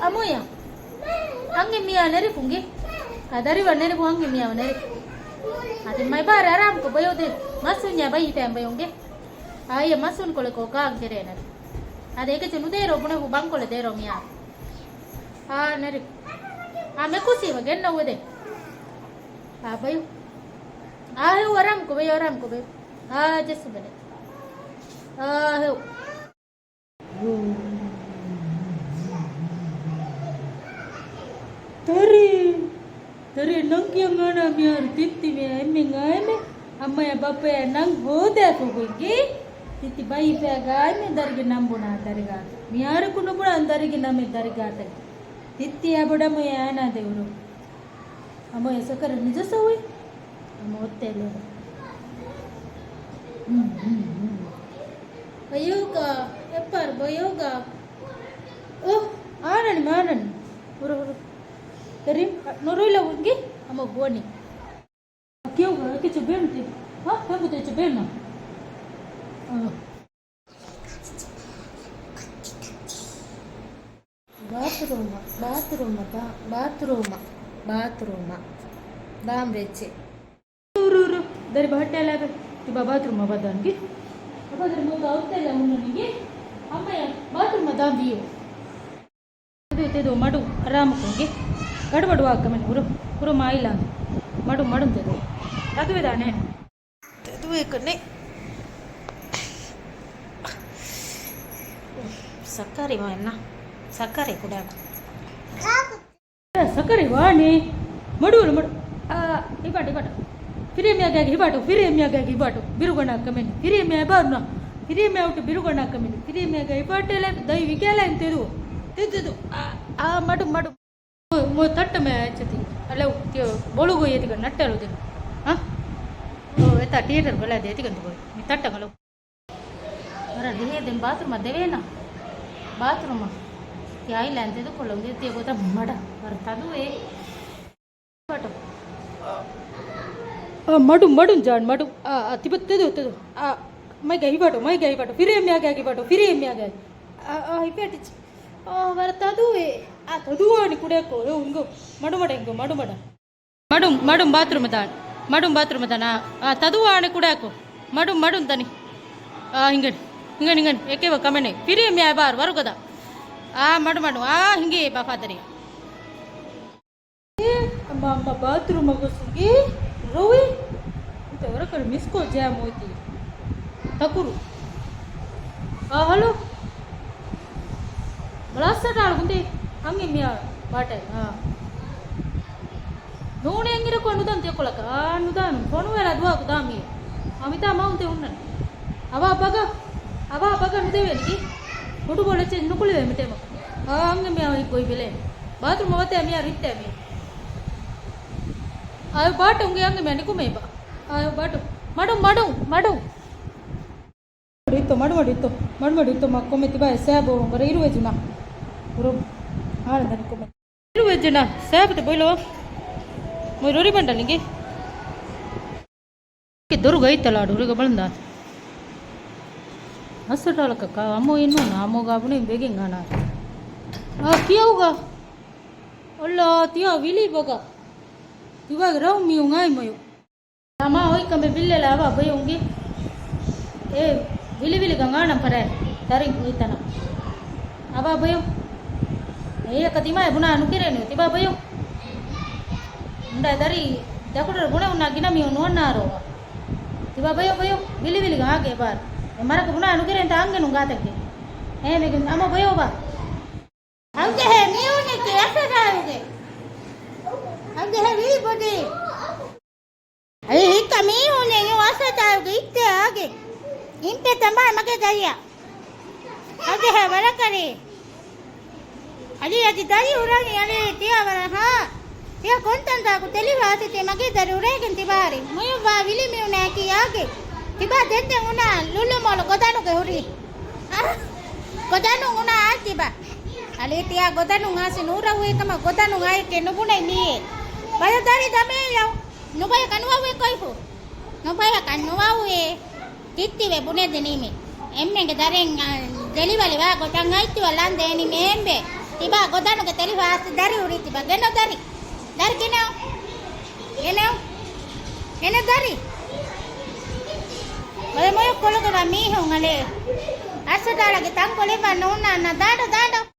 amoya. Angge mia neri kungi. Kadari waneri ku angge mia waneri. Ade mai bara aram ko bayo de. Masunya bayi tem bayonge. Aya masun kole ko kaang jere neri. Ade ke chunu de ro bune ku bang kole de ro mia. Neri. Me kusi magen na wede. Bayo. Ayo aram ko bayo. Jesu bene. Ayo. Tari nang yang ana miar titi me mengai me amma ya bapa ya nang hoda ko gogi titi bai pe gai me darge nambuna dariga miar kuno pura andarige name dariga ta titi ya boda mo ya na devuru amma ya sakar nija sawi amma ottele bayoga epar bayoga oh maran uru Terim, noroi la ungi, ama buani. Kyo ga ke cheben ti. Kamu te cheben na. Bathroom. Dam veche. Uru. Dari bahatte la tiba bathroom abadangi. Abadar mo ga utte la unningi. Amma ya bathroom dam biyo. Te do madu aram konge. ಗಡಬಡುವ ಅಕ್ಕಮೇಲೆ ಪುರು ಮಾಯಿಲ್ಲ ಮಡು ತೆದು ಅದುವೆ ತಾನೆ ತೆದುವೆ ಕಣ್ಣೆ ಸಕ್ಕರೆ ಅನ್ನ ಸಕ್ಕರೆ ಕೂಡ ಸಕ್ಕರೆ ವಾಣಿ ಮಡು ಇಬಾಟು ಫಿರಿಯಮ್ಯಾಗಿ ಇಬಾಟು ಬಿರುಗೊಂಡ ಅಕ್ಕಮೇಲೆ ಫಿರಿಯಮ್ಯ out ಬಿರುಗೊಂಡ ಅಕ್ಕಮೇಲೆ ಫಿರಿಯಮ್ಯಾಗ ಇಬಾಟೆಲ್ಲ ದೈವಿಗೆಲ್ಲ ಎಂತೆದು ತೆದ್ದು ಮಡು mau tatta me chati alau tio bolu go yeti kan natta lo de eta theater gola de yeti kan go ni tatta galo ara de den bathroom deve na bathroom ya ilante du kolong de te gota mada vartadu e pato madu jan madu tibatte do mai gai pato fire me aga ipetich vartadu e ತದುವಾಣಿ ಕುಡಿಯಕ್ಕೋ ಹಿಂಗೋ ಮಡು bathroom ತಾನ ತದುವಾಣಿ ಕುಡಿಯಕ್ಕೋ ಮಡು ತನಿ ಹಿಂಗನ್ ಏಕೆವ ಕಮೆನೆ ಫಿರಿ ಮ್ಯಾ bar ವರುಗದ ಮಡು ಹಿಂಗೆ ಬಾಫಾದರಿ ಅಮ್ಮ ಬಾತ್ರೂಮ್ ಆಗಸುಗಿ ರೋವಿ ಅಂತ ಹೊರಕಡೆ ಮಿಸ್ಕೋ ಜಾಮ್ ಹೋಯ್ತಿ ತಕುರು ಹಲೋ ಬಲಾಸ್ಟ ಆಳ್ಗುಂದಿ ಹಂಗೆ ಮಿಯಾ ಬಾಟೆ ನೂನೆ ಹೆಂಗಿರಕ್ಕೋ ಅನ್ನುದಾನ್ ತಿಳ್ಕೊಳಕ ಅನ್ನುದಾನು ಫೋನ್ ವೇರ ಅದು ಹಾಕುದಾ ಮೀ ಅಮಿತಾ ಮಾವಂತೆ ಉಣ್ಣನು ಅವ ಬಗ ಅನ್ನುದೇವೇನಿಗೆ ಹುಡುಗೋಳೆ ಚೇಂಜ್ ನುಕುಳಿವೆ ಮಿತೆ ಮಕ್ಕ ಹಂಗೆ ಮಿಯಾ ಕೊಯ್ ಬೆಲೆ ಬಾತ್ರೂಮ್ ಅವತ್ತೆ ಮಿಯಾ ರಿತ್ತೆ ಮೀ ಅಯ್ಯೋ ಬಾಟು ಹಂಗೆ ಮಿಯಾ ನಿಕುಮೆ ಬಾ ಅಯ್ಯೋ ಬಾಟು ಮಡು ಇತ್ತು ಮಕ್ಕೊಮ್ಮೆತ್ತಿ ಬಾಯ್ ಸ್ಯಾಬ್ ಬರ ಇರುವೆ ಜನ ಇರುವೆ ಜನ ಸ್ಯಾಬ್ ಬೈಲೋ ಮೊಯ್ರೋರಿ ಬಂಡ ನಿಂಗೆ ದೊರ್ಗ ಐತಲ್ಲ ಹುಡುಗ ಬಳಂದ ಹಸಟಾಳಕ್ಕ ಅಮ್ಮ ಇನ್ನೂ ಅಮ್ಮಗ ಅವನೇ ಬೇಗಿಂಗಾನ ಕಿಯವ್ಗ ಒಳ್ಳ ತಿಯ ವಿಲಿ ಬಗ ಇವಾಗ ರವ್ ಮಿಯು ngaய் ಮಯು ಅಮ್ಮ ಹೋಯ್ಕಂಬೆ ಬಿಲ್ಲೆಲ್ಲ ಅವ ಬೈಯಂಗಿ ವಿಲಿ ಗಂಗಾಣಂ ಪರೆ ತರಿ ಹೋಯ್ತಾನ ಅವ ಬಯೋ ಕತಿಮಾ ಬುಣ ನುಕಿರೇನು ತಿಬಾ ಬಯೋ ಉಂಡ ದರಿ ದಕುಡ್ರ ಬುಣ ಉನ್ನ ಗಿನ ಮಿಯು ನೋಣ್ಣಾರೋ ತಿಬಾ ಬಯೋ ವಿಲಿ ಹಾಗೆ ಬಾರ್ ಮರಕ ಬುಣ ನುಕಿರೆ ಅಂತ ಹಂಗೆ ನುಂಗಾತಕ್ಕೆ ಮೇಗೆ ಅಮ್ಮ ಬಯೋ ಬಾ ಹಂಗೆ ಹೇ ನೀವು ನಿಕ್ಕೆ ಎಸರಾವುಗೆ ಹಂಗೆ ಹೇ ವಿಲಿ ಬಡಿ ಅಯ್ಯ ಹಿಕ್ಕ ಮೀನು ನೀವು ಅಸತಾವುಗೆ ಇತ್ತೆ ಹಾಗೆ ಇಂಪೆ ತಂಬ ಮಗೆ ದಯ್ಯ ಅದೇ ಬರಕರಿ ಅದಿ ದರಿ ಉರಾಗಿ ಅದೇ ತಿಯವರ ತಿಯ ಕೊಂತಂತಾಕು ತಿಳಿವ ಆತಿತೆ ಮಗೆ ದರಿ ಉರೇಗಿಂತಿ ಬಾರಿ ಮುಯು ಬಾ ವಿಲಿ ಮೀವು ನಾಕಿ ಯಾಕೆ ತಿಬಾ ದೆಂದೆ ಉಣ ಲುಲ್ಲು ಮೊಲು ಗೊದಾನುಗೆ ಹುರಿ ಗೊದಾನು ಉಣ ಆತಿ ಬಾ ಅಲ್ಲಿ ತಿಯ ಗೊದಾನು ಆಸಿ ನೂರ ಹುಯಿಕಮ ಗೊದಾನು ಆಯ್ಕೆ ನುಗುಣೆ ನೀ ಬಯ ದರಿ ದಮೆ ಯau ನುಬಯ ಕನ್ವಾವೆ ಕೊಯ್ಫು ನುಬಯ ಕನ್ವಾವೆ ತಿತ್ತಿವೆ ಬುನೆ ದಿನಿಮೆ ಎಮ್ಮೆಗೆ ದರೆಂಗ ಡೆಲಿವರಿ ವಾ ಗೊತ್ತಂಗಾಯ್ತು ಅಲ್ಲ ಅಂದೆ ನಿಮ್ಮೆ ಎಂಬೆ tiba godano ke teri vas dari uri tiba geno dari geno dari Boleh moyo kolo ke mami hongale. Asa dala ke tang kole ba no na dado